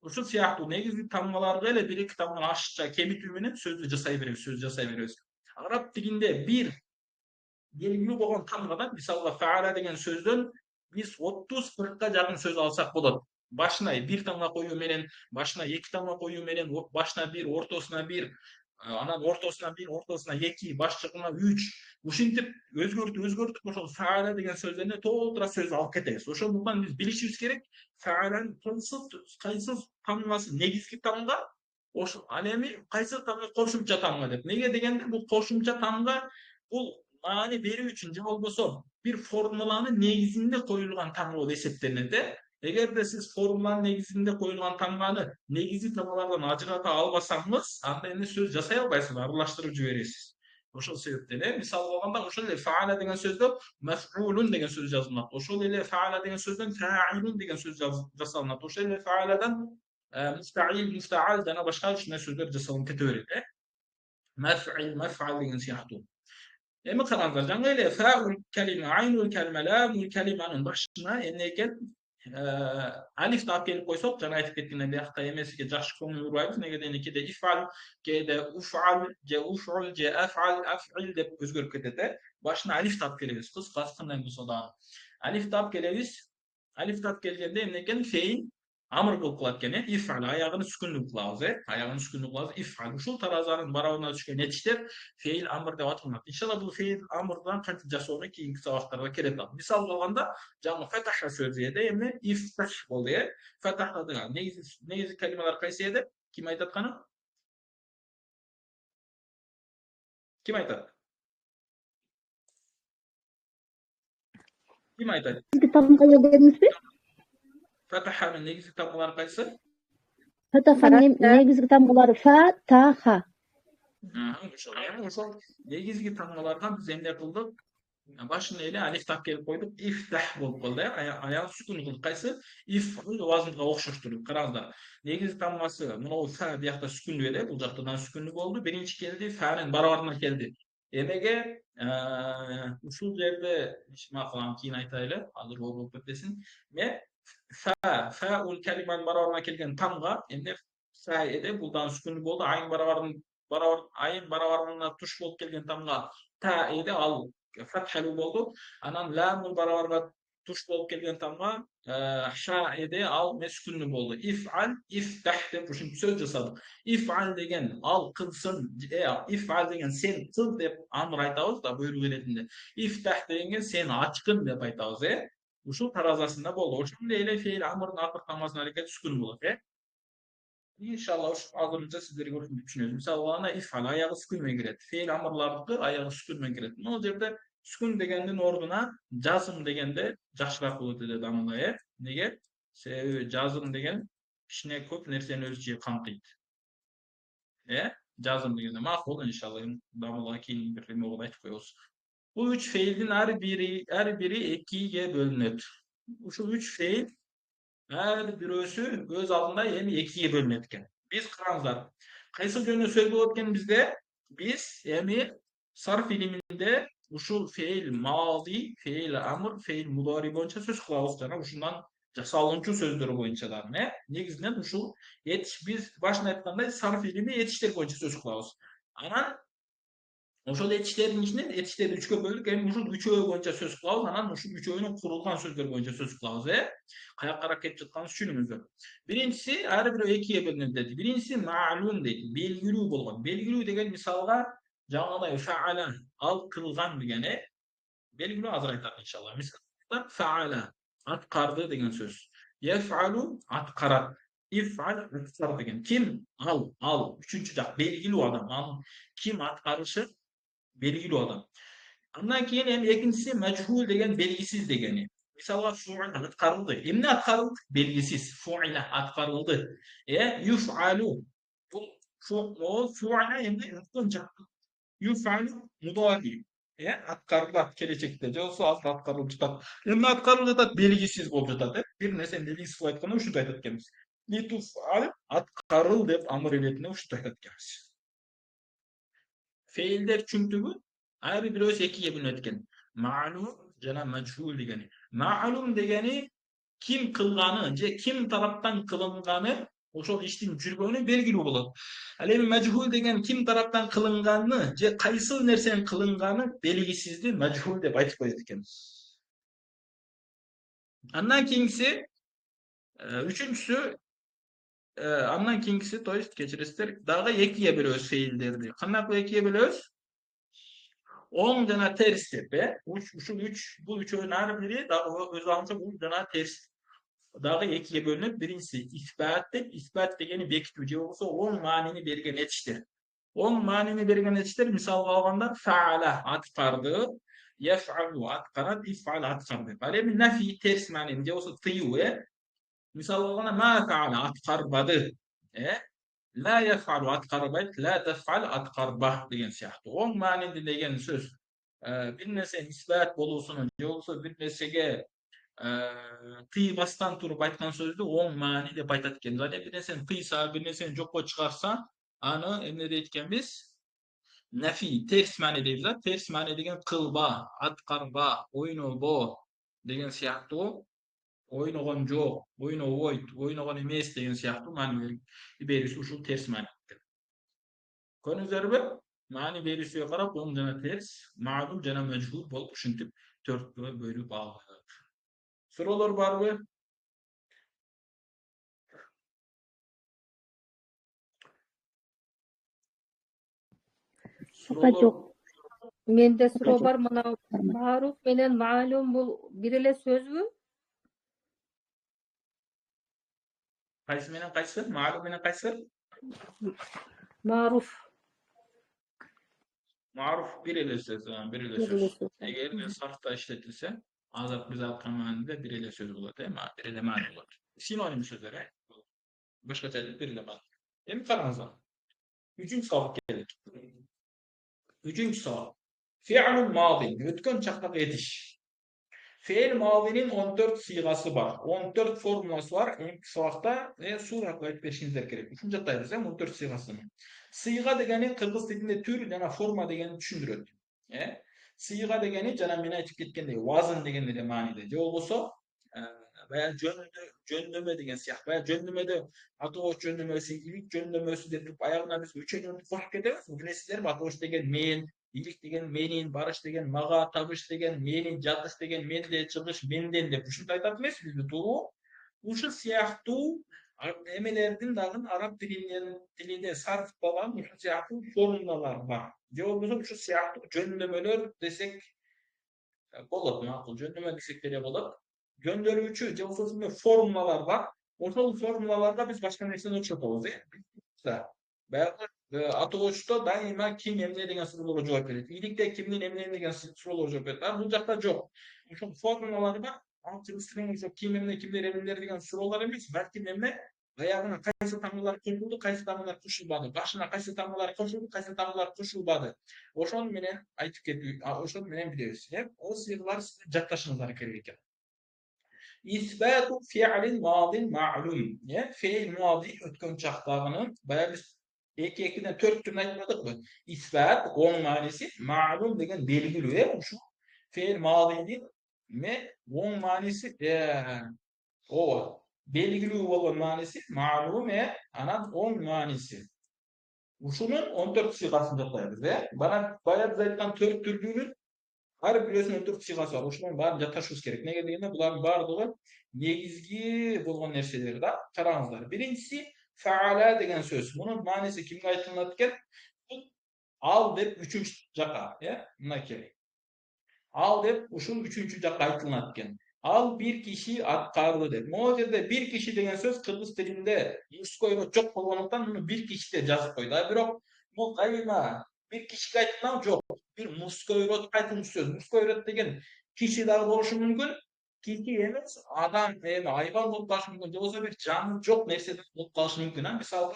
Ушул сыяктуу негизги тамгаларга эле бир эки тамганы ашыкча кемитүү менен сөздү жасай беребиз, сөз жасай беребиз. Араб тилинде бир белгилүү болгон тамгадан, мисалга фаала деген сөздөн биз 30-40ка жакын сөз алсак болот. Башына бир тамга коюу менен, башына эки тамга коюу менен, башына бир, ортосуна бир, анан ортосуна бир, ортосуна эки, башчыгына 3. Ушинтип өзгөртүп ошол фаала деген сөздөрүнө толтура сөз алып кетебиз. Ошондуктан биз билишибиз керек, фааланын кайсы тамгасы негизги тамга, ошол ал эми кайсы тамга кошумча тамга деп. Неге дегенде бул кошумча тамга бул маани берүү үчүн же болбосо бир формуланын негизинде коюлган тамга болуп эсептелинет. Эгерде сиз формуланын негизинде коюлган тамганы негизги тамгалардан ажырата албасаңыз, анда эми сөз жасай албайсыз, аралаштырып жибересиз. Ошол себептен мисал болгондо ошол эле фаала деген сөздө маф'улун деген сөз жазылат. Ошол эле фаала деген сөздөн фаилун деген сөз жасалынат. Ошол эле фааладан муфтаил, муфтаал жана башка ушундай сөздөр жасалынып кете берет. Маф'ил, маф'ал деген сыяктуу. Эми караңыздар, жаңы эле фаул калима, айнул калима, ламул калиманын башына эмне экен? Алифти алып келип койсок, жана айтып кеткендей биякта эмесиге жакшы көңүл бурбайбыз. Неге дегенде кээде ифал, кээде уфал, же уфул, же афал, афил деп өзгөрүп кетет. Башына алифти алып келебиз. Кыскасы кандай болсо дагы. Алифти алып келебиз. Алифти алып келгенде эмне экен? Фейл амр болуп калат экен. Ифал аягын сүкүндүү кылабыз, аягын сүкүндүү кылабыз. Ифал ушул таразанын барабына түшкөн нетиштер фейл амр деп аталат. Иншалла бул фейл амрдан кантип жасоону кийинки сабактарда келет. Мисал болгондо жаңы фатаха сөзү эди, эмне ифтах болду, фатаха деген негизи калималар кайсы эди? Ким айтат кана? Ким айтат? Ким айтат? Фатаханын негизи тамгалары кайсы? Фатаханын негизги тамгалары фа, та, ха. Ошол негизги тамгаларга биз эмне кылдык? Башына эле алиф тап келип койдук, ифтах болуп калды. Аягы сүкүн кылдык. Кайсы? Ифул вазынга окшоштуруп. Караңыздар. Негизи тамгасы мына фа биякта сүкүндүү эле, бул жакта да сүкүндүү болду. Биринчи келди, фанын барабарына келди. Эмеге ушул жерде макулам кийин айтайлы, азыр болуп кетпесин. Фаул калиманын барабарына келген тамга эмне фа эди, бул да сүкүндүү болду. Айын барабарына туш болуп келген тамга та эди, ал фатхалуу болду. Анан ламул барабарга туш болуп келген тамга ша эди, ал сүкүндүү болду. Иф'ал, ифтах деп ушинтип сөз жасадык. Иф'ал деген ал кылсын, иф'ал деген сен кыл деп амр айтабыз да буйрук иретинде. Ифтах дегенге сен ачкын деп айтабыз, ушул таразасында болду. Ошондой эле фейл амрдын акыркы тамгасынын аракети сүкүн болот, İnşallah azırınca sizleri görüşmek düşünüyoruz. Misal olana ifal ayağı sükunme giret. Feil amırlardaki ayağı sükunme giret. O yerde sükun degendin orduna жазым degende жақшырақ болот dedi damılaya. Nege? Себеби жазым деген кичине көп нерсени өз ичиге камтыйт. Жазым дегенде макул иншалла дамылга кийин бир эме болуп айтып коебуз. Bu üç feilin her biri ikiye bölünür. Şu üç feil her birisi öz aldında hem ikiye bölünür ekan. Biz kıramızlar. Kaysı jönü söz bolotken bizde biz hem sarf iliminde uşul feil mazi, feil amr, feil mudari boyunca söz kılabız jana uşundan jasalınçı sözleri boyunca da ne? Negizinden uşul biz başına aytkандай sarf ilimi yetiştir boyunca söz kılabız. Anan ошол этиштердин ичинен этиштерди үчкө бөлдүк. Эми ушул үчөө боюнча сөз кылабыз. Анан ушул үчөөнүн курулган сөздөр боюнча сөз кылабыз, Каяка карап кетип жатканыбызды түшүнүңүздөр. Биринчиси ар бирөө экиге бөлүнөт деди. Биринчиси маалум дейт. Белгилүү болгон. Белгилүү деген мисалга жаңагыдай фаала ал кылган деген, белгилүү азыр айтат иншалла. Мисалда фаала аткарды деген сөз. Яфалу аткарат. İf'al atkar деген. Kim? Al. Üçüncü жак белгилүү адам. Ал ким аткарышы belgili adam. Andan keyin hem ikincisi meçhul degen belgisiz degeni. Misalga fu'il atkarıldı. Emne atkarıldı? Belgisiz. Fu'ile atkarıldı. Yuf'alu. Bu fu'ile hem de yapılacak. Yuf'alu mudari. Atkarıldı gelecekte. Josu az atkarıldı tutat. Emne atkarıldı da belgisiz bolup жатат. Bir nerse belgisiz aytkanda uşu aytat ekенбиз. Lituf'al atkarıl dep amr eletine uşu aytat ekенбиз. Feilder çüntügü ayrı bir öz ekiye bölünөт экен. Ma'lum жана majhul degeni. Ma'lum degeni kim kılgаны же kim taraptan kılıngаны ошол иштин жүргөнү белгилүү болот. Ал эми majhul деген kim taraptan kılынганы же кайсыл нерсенин кылынганы белгисизди majhul деп айтып коет экен. Андан кийинкиси үчүнчүсү андан кийинкиси то есть кечиресиздер дагы экиге бөлөбүз feilдерди. Кандай кылып экиге бөлөбүз? Оң жана терс деп, ушул бул үчөөнүн ар бири дагы өз алдынча бул жана терс дагы экиге бөлүнөт. Биринчиси исбат деп, исбат дегени бекитүү же болбосо оң маанини берген этиштер. Оң маанини берген этиштер мисалга алганда фаала аткарды, яфалу аткарат, ифал аткарды. Ал эми нафи терс маанини же болбосо тыюу, мисалга алганда ма фаала аткарбады, La yef'alu atkarbayt, la tef'al atkarba деген сыяктуу. Оң маанинде деген сөз бир нерсенин исбат болуусунун же болбосо бир нерсеге тыйбастан туруп айткан сөздү оң маани деп айтат экенбиз. Ал бир нерсени тыйса, бир нерсени жокко чыгарса, аны эмне дейт экенбиз? Нафи, терс маани дейбиз да. Терс маани деген кылба, аткарба, ойнобо деген сыяктуу. Ойногон жок, ойнобойт, ойногон эмес деген сыяктуу маани берүүсү ушул терс маани. Көрдүңүздөрбү? Маани берүүсүгө карап оң жана терс, маалум жана мәжһүл болуп ушинтип төрткө бөлүп алынат. Суроолор барбы? Жок. Менде суроо бар. Мына маруф менен маалум бул бир эле сөзбү? Кайсы менен кайсы? Маалум менен кайсы? Маруф. Маруф бир эле сөз, бир эле сөз. Эгер сарфта иштетилсе, азыр биз айткан маанинде бир эле сөз болот, бир эле маани болот. Синоним сөздөр, башкача айтып бир эле маани. Эми караңыздар. Үчүнчү сабак келет. Үчүнчү сабак. Fi'lun madi, өткөн чактагы этиш. Fe'l madinin 14 сыйгасы бар. 14 формуласы бар. Эми сабакта суура айтып беришиңиздер керек. Ушуну жаттайбыз, 14 сыйгасын. Сыйга дегени кыргыз тилинде түр жана форма дегенди түшүндүрөт. Сыйга дегени жана мен айтып кеткендей вазн деген эле мааниде. Же болбосо баягы жөндөмө деген сыяктуу. Баягы жөндөмөдө атооч жөндөмөсү, илик жөндөмөсү деп аягына биз үчөөнү кошуп кетебиз. Билесиздерби? Атооч деген мен, илик деген менин, барыш деген мага, табыш деген менин, жатыш деген менде, чыгыш менден деп ушинтип айтат эмеспизби, туугу? Ушул сыяктуу эмелердин дагы араб тилинде сарфталган ушул сыяктуу формулалар бар. Же болбосо ушул сыяктуу жөндөмөлөр десек болот, макул. Жөндөмө десек деле болот. Жөндөрүүчү же болбосо формулалар бар. Ошол формулаларда биз башка нерсени очотобуз, баягы атоочто дайыма ким эмне деген суроолорго жооп берет. Иликте кимдин эмне деген суроолорго жооп берет. Бул жакта жок. Ошол формулалар бар. Ал кыргыз тилинде ким эмне, кимдер эмнелер деген суроолор эмес, балким эмне Ayağına qaysı tamgalar koşuldu, qaysı tamgalar koşulmadı. Başına qaysı tamgalar koşuldu, qaysı tamgalar koşulmadı. Oşon menen aytıp ketip, oşon menen bilebиз. Hep o sırlar size jatlaşыңыздар керек eкен. İsbatu fi'lin madin ma'lum. Ne? Fi'l madi ötken çaqtagının bayağı biz 2-2'den 4 türünü aytmadık mı? İsbat, onun manisi ma'lum degen belgili. Şu fi'l madinin me onun manisi o belgili olan manisi ma'lum anan on manisi. Uşunun 14 sigasını jatlayбыз. Bana bayağı biz aytkan 4 türlünün her birisinin 14 sigası var. Uşunun bарын jataşыбыз керек. Nege degende buların bardыгы негизги болгон нерселер да. Караңыздар. Birincisi faala degen söz. Bunun manisi kimge aytылат экен? Al dep üçüncü jaka, Mınakeli. Al dep uşul üçüncü jaka aytылат экен. Al bir kişi atkarlı dep. O yerde bir kişi degen söz Kırgız dilinde muskoyro çok bolgonduktan bunu bir kişi de жазып koydu. Бирок bu kayma bir kişi aytылган жок. Bir muskoyrot aytılmış söz. Muskoyrot degen kişi dagы bolушу мүмкүн. Kişi emes, adam hayvan bolup kalışı mümkün. Же болбосо bir canı жок nersedен bolup kalışı mümkün. Misalga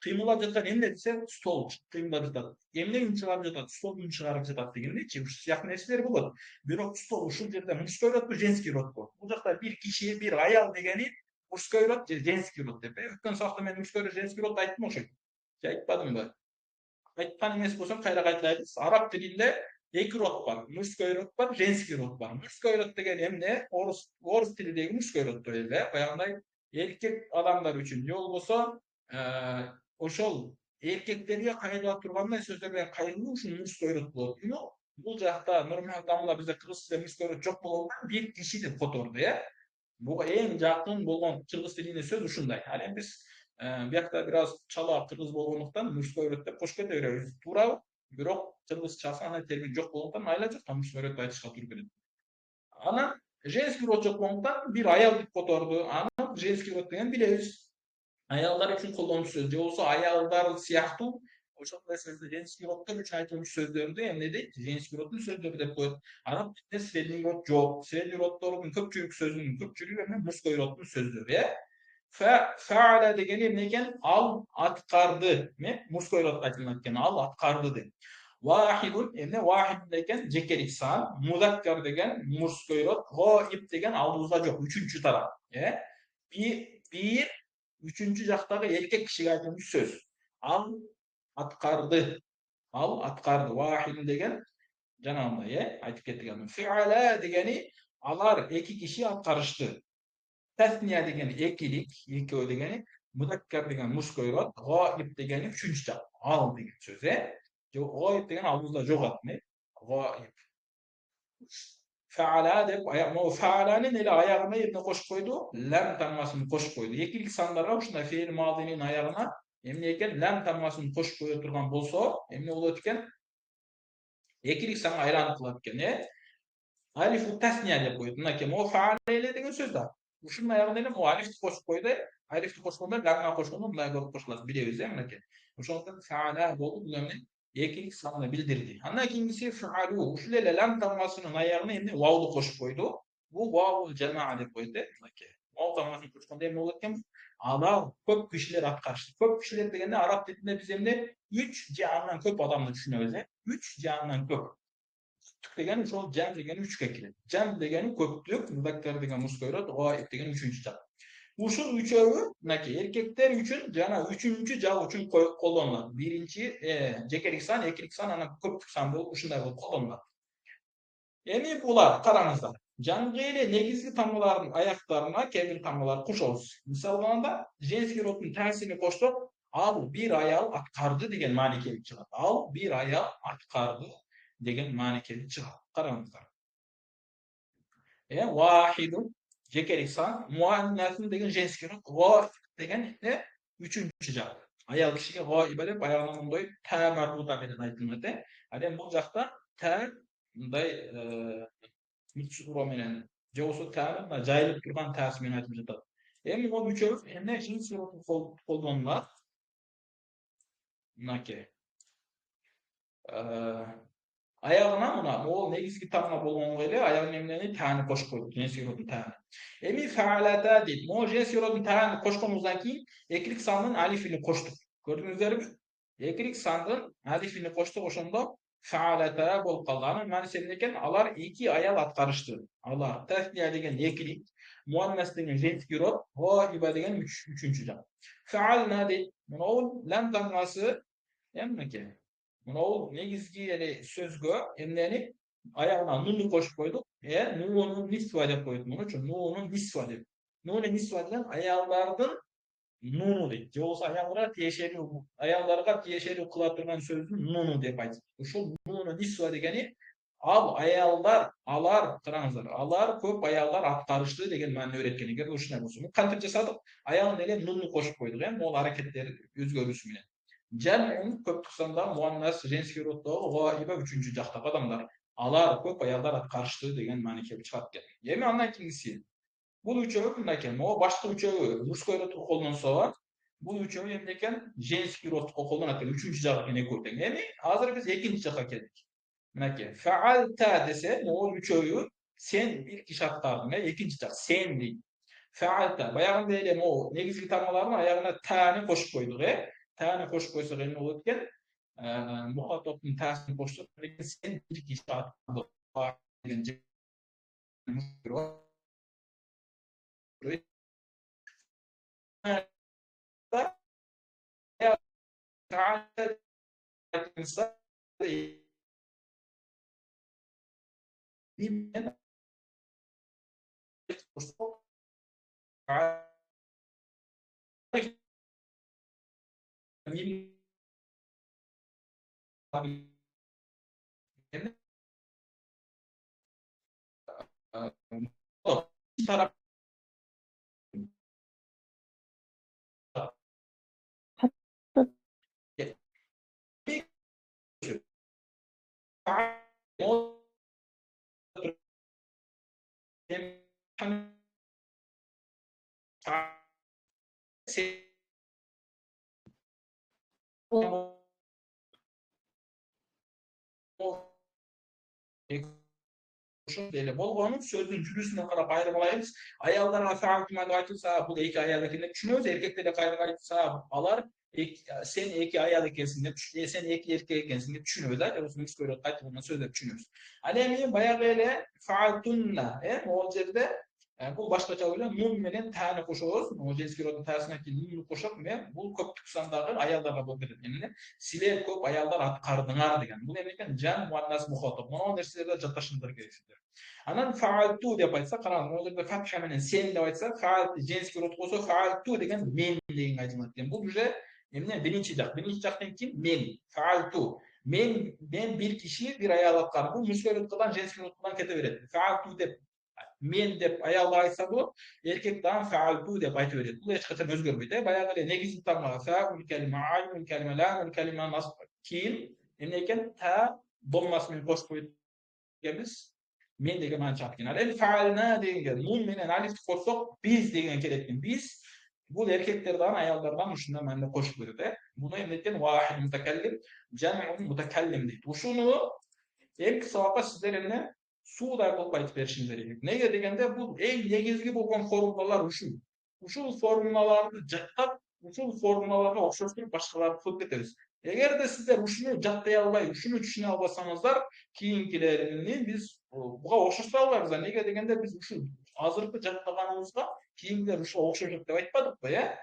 кыймылдап жаткан эмне десе стол кыймылдап жатат. Эмне үн чыгарып жатат? Стол үн чыгарып жатат дегендейчи. Ушул сыяктуу нерселер болот. Бирок стол ушул жерде мужской родбу, женский родбу? Бул жакта bir киши, bir аял дегени мужской род же женский род деп. Өткөн сабакта мен мужской род, женский род айттым окшойт. Же айтпадымбы? Айткан эмес болсом кайра кайталайбыз. Араб тилинде эки род бар. Мужской род бар, женский род бар. Мужской род деген эмне? Орус тилиндеги мужской род эле. Баягындай эркек адамдар үчүн же болбосо ошол эркектерге кайрылып тургандай сөздөр менен кайрылуу үчүн мужской род болот. Бул жакта нормалдуу тамгала бизде кыргыз тилинде мужской род жок болгондуктан bir kişi деп которду, Буга эң жакын болгон кыргыз тилине сөз ушундай. Ал эми биз биякта бир аз чала кыргыз болгондуктан мужской род деп кошуп кете беребиз. Туурабы? Бирок кыргызчасы андай термин жок болгондуктан айла жактан мужской род айтышка туура келет. Анан женский род жок болгондуктан bir аял деп которду. Анан женский род деген билебиз. Аялдар үчүн колдонуш сөз. Же болбосо аялдар сыяктуу ошол нерселерди женский роддор үчүн айтылмыш сөздөрдү эмне дейт? Женский роддун сөздөрү деп коет. Араб тилинде средний род жок. Средний роддордун көпчүлүк сөзүнүн көпчүлүгү эмне? Мужской роддун сөздөрү, Faala degeni emne eken? Al atkарды. Muzkoy rod aytılат экен. Al atkарды деп. Vahidun emne? Vahid degen jekerik san. Muzakkar degen muzkoy rod. Ghaib degen aldığımızda jok. Üçüncü taraf. Bir üçüncü jaktagı erkek kişiге aytılmış söz. Al atkardı. Al atkardı. Vahidun degen janagындай, aytıp kettigen. Fiala degeni alar iki kişi atkarıştı. Tesniye degeni ekilik, ekөө degeni, muzakkar degen muzkoy rod, ghaib degeni üçüncü jak. Al degen söz. Ghaib degen aldığımızda jok atmy. Ghaib. Faala dep faalanın ele ayağına yerine koşup koydu. Lam tammasını koşup koydu. Ekilik sanlarga ушундай fe'l madinin ayağına emne eken lam tammasını koşup koya turgan bolso, emne bolot eken? Ekilik sana aylanıp kılat eken, Alifu tasniye dep koydu. Mınakey o faala ele degen söz da. Ушунун аягына эле алифти кошуп койду. Алифти кошкондо ламга кошкондо мындай болуп кошулат. Билебиз, мынакей. Ошондуктан фаала болуп бул эмне? Экилик санды билдирди. Андан кийинкиси фаалу. Ушул эле лам тамгасынын аягына эмне? Вавду кошуп койду. Бул вавул жамаа деп коет, мынакей. Вав тамгасын кошкондо эмне болот экен? Ада көп кишилер аткарышты. Көп кишилер дегенде араб тилинде биз эмне? 3 же андан көп адамды түшүнөбүз, 3 же андан көп. Degeni ошол жам дегени 3 келет. Жам дегени көптүк, музаккар деген музкой род, гайб деген үчүнчү жак. Ушул үчөөгү мынакей эркектер үчүн жана үчүнчү жак үчүн колдонулат. Биринчи жекерик сан, экилик сан, анан көптүк сан болуп ушундай болуп колдонулат. Эми булар караңыздар. Жаңгы эле негизги тамгалардын аяктарына кээ бир тамгалар кошобуз. Мисалы алганда женский роддун таасирин коштук, ал bir аял аткарды деген маани келип чыгат. Ал bir аял аткарды деген маани келип чыгат. Караңыздар. Vahidun jekerik san, muannasın деген женский род, ghaib деген ne? Üçüncü jak. Ayal kişiге gaiba деп аягына мындай та марбута менен айтылат. Ал эми бул жакта та мындай митсуро менен же болбосо та жайылып турган таасы менен айтылып жатат. Эми бул үчөө эмне женский род колдонулат? Мынакей. Ayağına mına o negizgi tamma bolğonga ele ayağın emleni tani koşup koydu. Jensi rodun tani. Emi faalata deyip. Mo jensi rodun tani koşkomuzdan keyin ekilik sandın alifini koştuk. Gördüğünüzler mi? Ekilik sandın alifini koştuk oşondo faalata bolup kaldı. Anın manisi eken alar iki ayal atkarıştı. Alar tasniye degen ekilik, muannas degen jensi rod, gaiba degen üçüncü can. Faalna deyip. Bunu lam damgası emneke. Bunu negizgi ele sözgö emleni ayağına nunu koşup koyduk. Nunun nisva dep koyduk bunu. Çünkü nunun nisva dep. Nunun nisva degen ayağlardın nunu deyip. Yoksa ayağlarga tiyешери kıla turgan sözdü nunu dep ayttık. Uşul nunu nisva degeni al ayağlar, alar, karаңыздар. Alar köp ayağlar atkarıştı degen ma'ni öğretkeni. Eğer uşuna bolsa. Kantip jasadık? Ayağın ele nunu koşup koyduk. Mol hareketleri özgörüsü menен. Cem'in köptük sanda muannas jenski roddo gaiba üçüncü jaktaki adamlar. Alar köp ayağlar karıştı degen ma'ni kelip çıkap geldi. Эми андан кийинкиси. Бул үчөө мындай экен. Могу башкы үчөө мужской родко колдонсо бар. Бул үчөө эмне экен? Женский родко колдонот экен. Үчүнчү жак экен экөө тең. Эми азыр биз экинчи жакка келдик. Мынакей. Фаалта десе, могу үчөөү sen bir kişi aktardın. İkinci жак sen deyip. Faalta. Bayağında ele mogу негизги тамгалардын аягына tani koşup koyduk. Tani koşup koysak эмне болот экен? Muhatapın tasini koştuk. Sen bir kişi aktardın. taraf ele болгонун сөздүн жүрүсүнө карап айырмалайбыз. Аялдарга фаалтман айтылса, бул эки аял экенин түшүнөбүз. Эркектерге айтылса, алар sen эки аял экенсиң деп, sen эки эркек экенсиң деп түшүнөбүз. Өзүбүз көрөт кайтылган сөз деп түшүнөбүз. Ал эми баягы эле фаалтунна, могул жерде бул башкача эле нун менен таны кошобуз. Могул женский роддун таасына кийин нунну кошуп, бул көптүк сандагы аялдарга болуп кетет. Эмне? Силер көп аялдар аткардыңар деген. Бул эмне экен? Жан муаннас мухатаб. Мына нерселерде жатташыңдар керексиздер. Анан фаалту деп айтса, караңыз, могул жерде фатха менен сен деп айтса, фаалт женский род болсо, фаалту деген мен деген айтылат экен. Бул уже эмне? Биринчи жак. Биринчи жактан кийин мен, фаалту. Men bir kişi bir ayal atkar. Bu müskel rıtkıdan jenski rıtkıdan kete verir. Faaltu dep men dep ayal aytsa bu erkek dan faaltu dep aytı verir. Bu hiç katan özgörmeydi. Bayağı ele negizli tamla fa'ul kelime aynul kelime la'ul kelime nasb keyin emne eken ta bommasını koş koyduğumuz men degen ança atken. El faalna degen nun menen alif koşsok biz degen keletkin. Biz bu erkeklerden ayallardan uşunda mende koşup verdi. Bunu emniyeten vahid mütekellim, cem'un mütekellim deydi. Uşunu en kısa vaka sizlerine suuda kılıp aytıp verişiniz gerekir. Neye degende bu en negizgi bolgan formulalar uşu. Uşul formulalarını jattap, uşul formulalarga okşoşturup başkalarını kılıp ketebиз. Eğer de sizler uşunu jattay alбай, uşunu түшүнө албасаңыздар, kийинкилерини biz буга окшоштура албайбыз. Неге дегенде biz ушул азыркы жаттаганыбызга кийинкилер ушуга окшошот деп айтпадыкпы,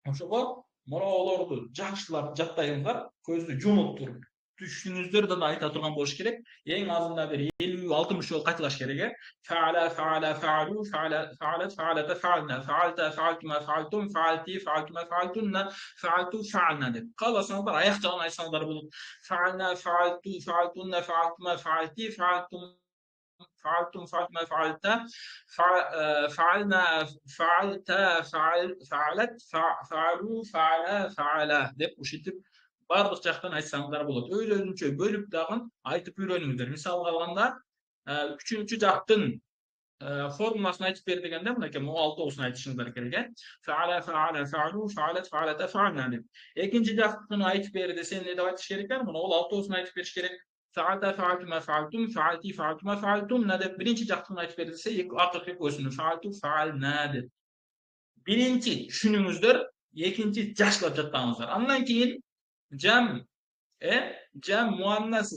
Ошого муроолорду жакшылап жаттайыңдар, көздү жумуп туруп түшүнүңүздөр да айта турган болуш керек. Эң азында бир 50-60 жолу кайталаш керек. Фаала, фаала, фаалу, фаала, фаалат, фаалата, фаална, фаалта, фаалтума, фаалтум, фаалти, фаалтума, фаалтунна, фаалту, фаална деп. Калбасаңыздар аяк жагын айтсаңыздар болот. Фаална, фаалту, фаалтунна, фаалтума, фаалти, фаалтум, فعلتم فعلت ما فعلت فعلنا فعلت فعلت فعلوا فعلا فعلا деп ушинтип бардык жактан айтсаңыздар болот. Өзүнчө бөлүп дагы айтып үйрөнүңүздөр. Мисалга алганда үчүнчү жактын формуласын айтып бер дегенде мынакей могу алтоосун айтышыңыздар керек. Фаала фаала фаалу фаалат фаалата фаална деп. Экинчи жактын айтып бер десе эмне деп айтыш керек? Мына ол алтоосун айтып бериш керек. Fa'alta fa'altu ma fa'altum, fa'alti fa'altu ma fa'altum deb birinchi jaqtını aytып berilse, akırkı ekosunu fa'altu fa'alna deb. Birinchi tushuningizdir, ikkinchi jashlab jatdangizlar. Andan keyin jam jam muannas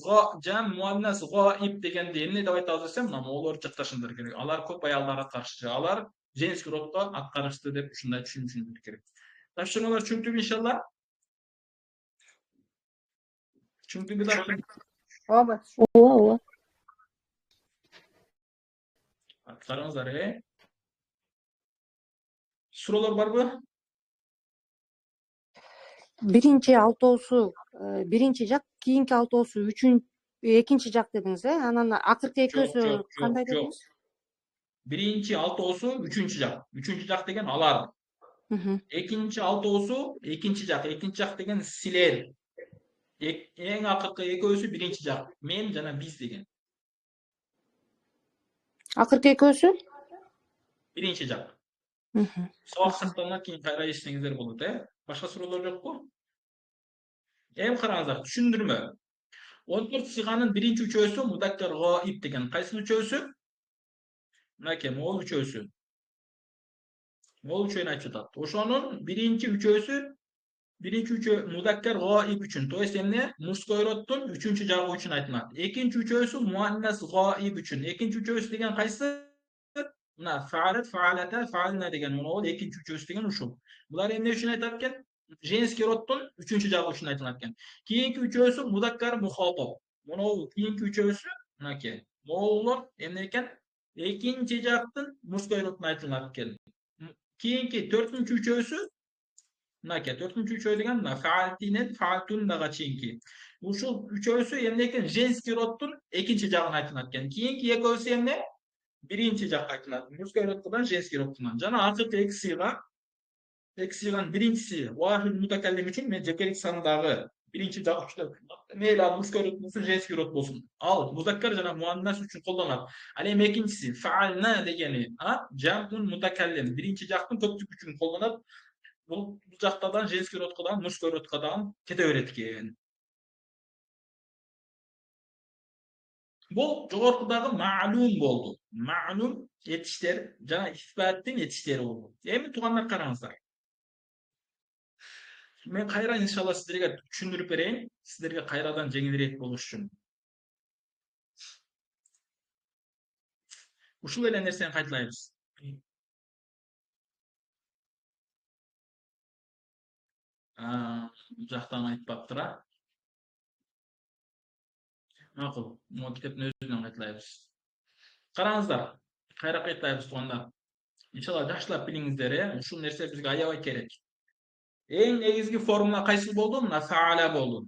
g'oib deganda endi deb ayta olsam, mana ular jiqtashindir kerak. Alar ko'p ayollarga qarshi, alar jenskiy rodda atqarishdi deb shunday tushunishinglar kerak. Topshiriqlar tushundingmi inshaalloh? Tushundingmi topshiriq? Oba. ova. Qarangizlar, So'rovlar bormi? Birinchi алтоосу birinchi жак, кийинки алтоосу экинчи жак дедиңиз, Анан акыркы экөөсү кандай дедиңиз? Birinchi алтоосу үчүнчү жак. Үчүнчү жак деген алар. Экинчи алтоосу экинчи жак деген силер. Эң акыркы экөөсү биринчи жак. Мен жана биз деген. Акыркы экөөсү? Биринчи жак. Сабак сактандан кийин кайра эсиңиздер болот, Башка суроолор жокпу? Эми караңыздар, түшүндүрмө. 14 сыйганын биринчи үчөөсү мудаккар г'оиб деген кайсы үчөөсү? Мынакей, могул үчөөсү. Могул үчөөнү айтып жатат. Ошонун биринчи үчөөсү мудаккар г'оиб үчүн, то есть эмне? Мужской роддун үчүнчү жагы үчүн айтылат. Экинчи үчөөсү муаннас г'оиб үчүн. Экинчи үчөөсү деген кайсы? Мына фаалат, фаалата, фаална деген могул экинчи үчөөсү деген ушул. Булар эмне үчүн айтылат экен? Женский роддун үчүнчү жагы үчүн айтылат экен. Кийинки үчөөсү мудаккар мухатаб. Могул кийинки үчөөсү мынакей. Могуллор эмне экен? Экинчи жактын мужской роддуна айтылат экен. Кийинки төртүнчү үчөөсү мынакей, төртүнчү үчөө деген мына фаалтинен фаалтундага чейинки. Ушул үчөөсү эмне экен? Женский роддун экинчи жагын айтылат экен. Кийинки экөөсү эмне? Birinci жак айтылат. Мужской роддон, женский роддон. Жана акыркы эки сыйган биринчиси вахид мутакаллим үчүн мен жекелик сандагы биринчи жак үчүн мейли ал мужской род болсун, женский род болсун. Ал музаккар жана муаннас үчүн колдонулат. Ал эми экинчиси фаална дегени, жамун мутакаллим биринчи жактын көптүк үчүн колдонулат. Бул жактардан женский родко да, мужской родко да кете берет экен. Бул жогоркудагы маалум болду. Маалум этиштер жана исбаттын этиштери болду. Эми туугандар караңыздар. Мен кайра иншалла сиздерге түшүндүрүп берейин, сиздерге кайрадан жеңилирээк болуш үчүн. Ушул эле нерсени кайталайбыз. Бул жактан айтпаптыр, Макул, могу китептин өзүнөн кайталайбыз. Караңыздар, кайра кайталайбыз туугандар. Иншалла жакшылап билиңиздер, ушул нерсе бизге аябай керек. Эң негизги формула кайсы болду? Мына фаала болду.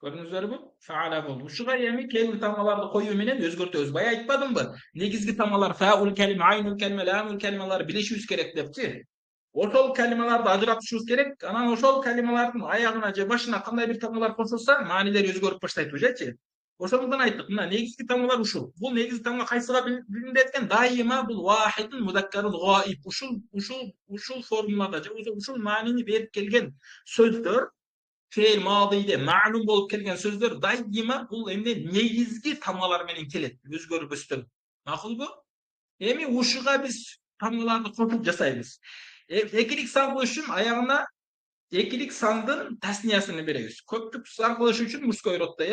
Көрдүңүздөрбү? Фаала болду. Ушуга эми келги тамгаларды коюу менен өзгөртөбүз. Бая айтпадымбы? Негизги тамгалар фаул калима, айнул калима, ламул калималар билишибиз керек депчи. Ошол калималарды ажыратышыбыз керек. Анан ошол калималардын аягына же башына кандай бир тамгалар кошулса, маанилери өзгөрүп баштайт уже. Ошондон айттык, мына негизги тамгалар ушул. Бул негизги тамга кайсыга билинет экен? Дайыма бул вахидун мудаккарул г'оиб. Ушул формулада же ушул маанини берип келген сөздөр, фейл маадийде маалум болуп келген сөздөр дайыма бул эмне негизги тамгалар менен келет, өзгөрбөстөн. Макулбу? Эми ушуга биз тамгаларды кошуп жасайбыз. Экилик сан кылыш үчүн аягына экилик сандын тасниясын беребиз. Көптүк сан кылыш үчүн мужской роддо,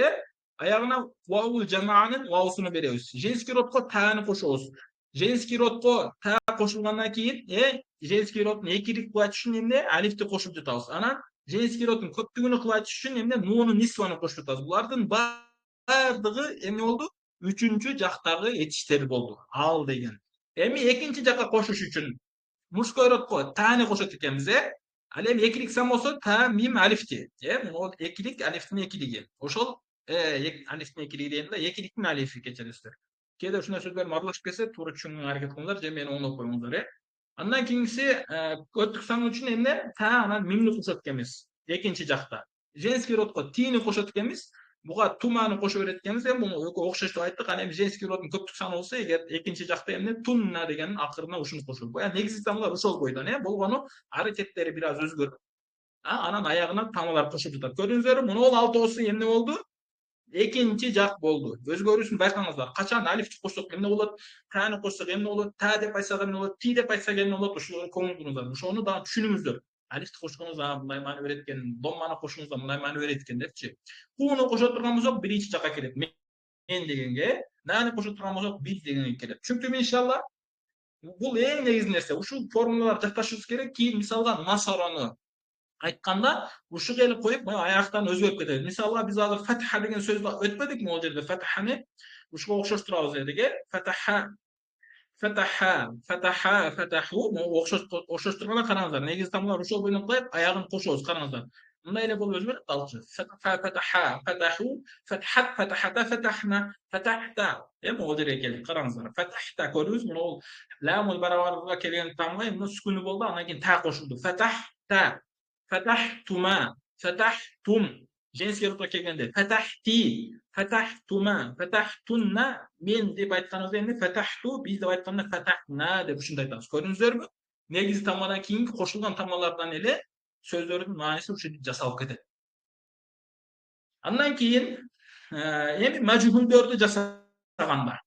аягына ваул жамаанын ваусуну беребиз. Женский родко тааны кошобуз. Женский родко та кошулгандан кийин, женский роддун экилик кылыш үчүн эмне? Алифти кошуп жатабыз. Анан женский роддун көптүгүнү кылыш үчүн эмне? Нуну нисваны кошуп жатабыз. Булардын бардыгы эмне болду? Үчүнчү жактагы этиштер болду. Ал деген. Эми экинчи жакка кошуш үчүн мужской родко тааны кошот экенбиз, Ал эми экилик сан болсо та мим алифти, Могу экилик алифтин экилиги. Ошол алифтин экилиги дейм да, экиликтин алифи кечиресиздер. Кээде ушундай сөздөр аралашып келсе, туура түшүнгөнгө аракет кылыңыздар, же мени оңдоп коюңуздар, Андан кийинкиси көптүк сан үчүн эмне? Та анан мимни кошот экенбиз экинчи жакта. Женский родко тини кошот экенбиз, буга туманы кошо берет экенбиз, бул экөө окшош деп айттык. Анан эми женский роддун көптүк саны болсо, эгер экинчи жакта эмне? Тунна дегенин акырына ушуну кошот. Негизги тамгалар ошол бойдон, болгону аракеттери бир аз өзгөрүп, анан аягына тамгалар кошуп жатат. Көрдүңүздөрбү? Мына ал алтоосу эмне болду? Экинчи жак болду. Өзгөрүүсүн байкаңыздар. Качан алифти кошсок эмне болот? Таны кошсок эмне болот? Та деп айтсак эмне болот? Ти деп айтсак эмне болот? Ошого көңүл буруңуздар. Ошону дагы түшүнүңүздөр. Алифти кошконуңузда мындай маани берет экен, домманы кошконуңузда мындай маани берет экен депчи. Кууну кошо турган болсок биринчи жакка келет. Мен дегенге, наны кошо турган болсок биз дегенге келет. Түшүндүкпү иншалла? Бул эң негизги нерсе. Ушул формулаларды жакташыбыз керек. Кийин мисалга насараны айтканда ушуга эле коюп аяктан өзгөрүп кетет. Мисалга биз азыр фатха деген сөздү өтпөдүкмү ал жерде? Фатханы ушуга окшоштурабыз деге. Фатаха, фатаху окшоштурганда караңыздар. Негизи тамгалар ошол боюнан коюп, аягын кошобуз. Караңыздар. Мындай эле болуп өзгөрөт алчы. Фатаха, фатаху, фатхат, фатахата, фатахна, фатахта. Эми ал жерге келдик. Караңыздар. Фатахта көрдүңүзбү? Мына бул ламул барабарга келген тамга эмне сүкүнү болду, андан кийин та кошулду. Фатахта. Фатахтума, фатахтум. Женский родқа келгенде фатахти, фатахтума, фатахтунна. Мен деп айтканыбызда эмне? Фатахту, биз деп айтканда фатахна деп ушундай айтабыз. Көрдүңүздөрбү? Негизи тамгадан кийинки кошулган тамгалардан эле сөздөрдүн мааниси ушинтип жасалып кетет. Андан кийин эми мажхулдөрдү жасаганда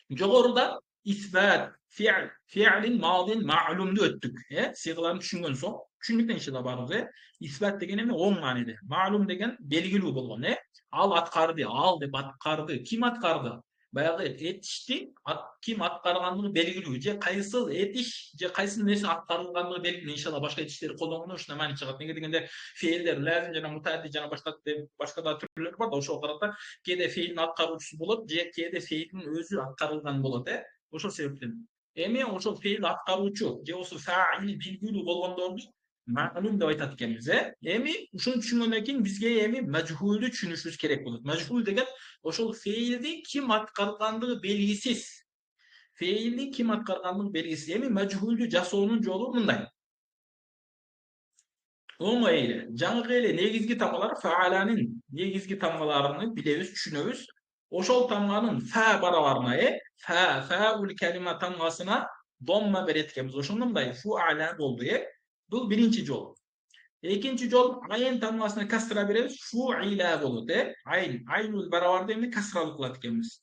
жогоруда исбат, fi'lin madin ma'lumdu öttük. Sigalarını düşüngөн soň түшүндүк иншалла баарыбыз. Исбат деген эме оң мааниде. Маалум деген белгилүү болгон. Ал аткарды, ал деп аткарды. Ким аткарды? Баягы этишти ким аткаргандыгы белгилүү. Же кайсы этиш, же кайсы нерсе аткарылгандыгы белгилүү. Иншалла башка этиштерди колдонгондо ушундай маани чыгат. Неге дегенде фейлдер лазим жана мутадди жана башка да түрлөр бар да, ошого карата кээде фейлдин аткаруучусу болот, же кээде фейлдин өзү аткарылган болот. Ошол себептен эми ошол фейл аткаруучу же болсо фаил белгилүү болгондорду маалум деп айтат экенбиз. Эми ушуну түшүнгөндөн кийин бизге эми мажхулду түшүнүшүбүз керек болот. Мажхул деген ошол фейлди ким аткаргандыгы белгисиз. Фейлди ким аткаргандыгы белгисиз. Эми мажхулду жасоонун жолу мындай. Оңой эле. Жаңыркы эле негизги тамгалар фааланын негизги тамгаларын билебиз, түшүнөбүз. Ошол тамганын фа барабарына, фаул калима тамгасына домма берет экенбиз. Ошондо мындай фуала болду. Бул биринчи жол. Экинчи жол айын тамгасына касра беребиз, фуила болот. Айнул барабарды эмне касралуу кылат экенбиз.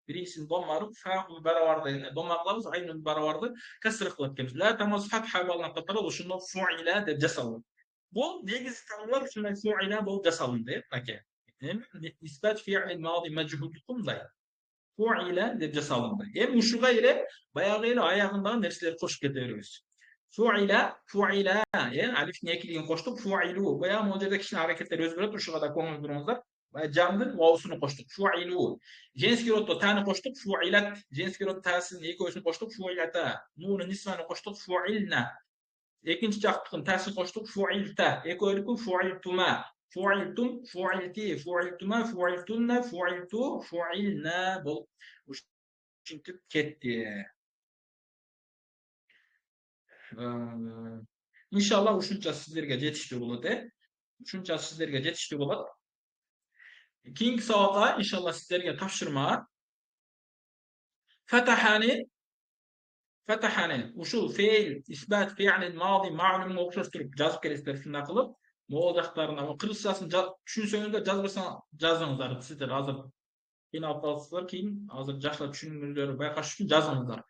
Биринчисин доммарып, фаул барабарды домма кылабыз, айнул барабарды касра кылат экенбиз. Ла тамгасы фатха болгон катары ошондо фуила деп жасалат. Бул негизи тамгалар ушундай фуила болуп жасалынды, аке. İsbat fi'il madi mechullukum da fu'ila deb жасалынды. Эми ушуга эле баягы эле аягындагы нерселерди кошуп кете беребиз. Fu'ila, алифтин экилигин коштук, fu'ilu. Баягы могу жерде кичине аракеттер өзгөрөт, ушуга да көңүл буруңуздар. Жамдын ваусуну коштук, fu'ilu. Женский роддо таны коштук, fu'ilat. Женский род тасын экөөсүн коштук, fu'ilata. Нуну нисваны коштук, fu'ilna. Экинчи жактыкын тасын коштук, fu'ilta. Экөөлүкү fu'iltuma. Fu'iltum, fu'ilti, fu'iltuma, fu'iltunna, fu'iltu, fu'ilna bol ушинтип кетти. Иншалла ушунча сиздерге жетиштүү болот, Ушунча сиздерге жетиштүү болот. Кийинки сабакка иншалла сиздерге тапшырма Фатахани ушул фейл, исбат фи'лин мади маалум окшоштуруп жазып келесиздер ушундай кылып. Могул жактарына кыргызчасын түшүнсөңүздөр, жазыңыздар. Сиздер азыр кыйналып каласыздар, кийин азыр жакшылап түшүнүүңүздөрдү байкаш үчүн жазыңыздар.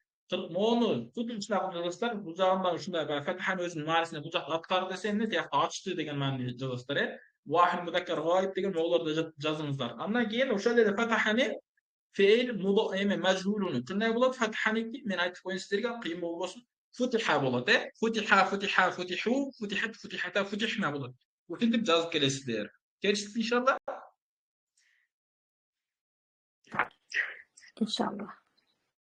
Мону кутунчулап жазасыздар. Бул жагында ушундай фатаханы өзүнүн маанисинде бул жакта аткар десе эмне, тиякта ачты деген маанини жазасыздар. Вахил мудаккар гайб деген моголорду жазыңыздар. Андан кийин ошол эле фатаханы фейл мудо эме мажхулуну кандай болот? Фатаханики мен айтып коеюн сиздерге, кыйын болбосун. Футиха болот, Футиха, футиха, футиху, футихат, футихата, футихна болот. Ушинтип жазып келесиздер. Келиштик иншалла. Иншалла.